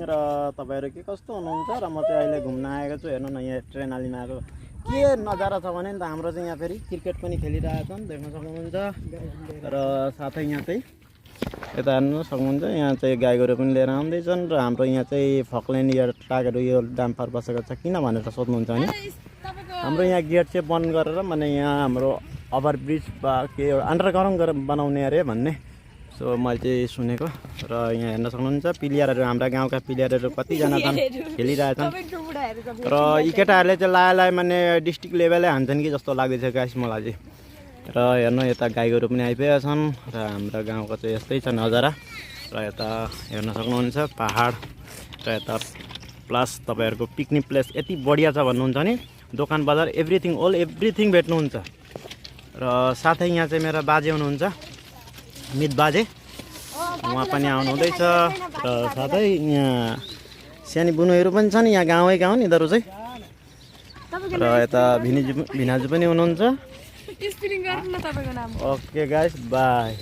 र तपाईहरु के कस्तो हुनुहुन्छ र म चाहिँ अहिले घुम्न आएको छु। हेर्नु न यहाँ ट्रेन आलीमा आएको के नजारा छ भने नि त हाम्रो चाहिँ यहाँ फेरि क्रिकेट पनि खेलिरहेछन् देख्न सक्नुहुन्छ र साथै यहाँ चाहिँ यता हेर्नु सक्नुहुन्छ यहाँ चाहिँ गाई गोरु पनि लिएर आउँदैछन् र हाम्रो यहाँ चाहिँ फकल्यान्ड या टागेर यो डाम्फर बसेको छ किन भनेर सोध्नुहुन्छ भने हाम्रो यहाँ गेट चाहिँ बन्द गरेर माने यहाँ हाम्रो ओभरब्रिज बा के अन्डरग्राउन्ड गरेर बनाउने अरे भन्ने सो मैले चाहिँ सुनेको र यहाँ हेर्न सक्नुहुन्छ प्लेयरहरू हाम्रा गाउँका प्लेयरहरू कतिजना छन् खेलिरहेछन् र यी केटाहरूले चाहिँ लाए माने डिस्ट्रिक्ट लेभलै हान्छन् कि जस्तो लाग्दैछ गाइस मलाई चाहिँ। र हेर्नु यता गाई गोरु पनि आइपुगेका छन् र हाम्रो गाउँको चाहिँ यस्तै छ नजारा र यता हेर्न सक्नुहुन्छ पहाड र यता प्लस तपाईहरुको पिकनिक प्लेस यति बढिया छ भन्नुहुन्छ नि दोकान बजार एभ्रिथिङ भेट्नुहुन्छ। र साथै यहाँ चाहिँ मेरो बाजे हुनुहुन्छ मित बाजे उहाँ पनि आउनु हुँदैछ र साथै यहाँ सानी बुनुहरू पनि छन् यहाँ गाउँ नि यिनीहरू चाहिँ र यता भिनाजु पनि हुनुहुन्छ। Okay guys by.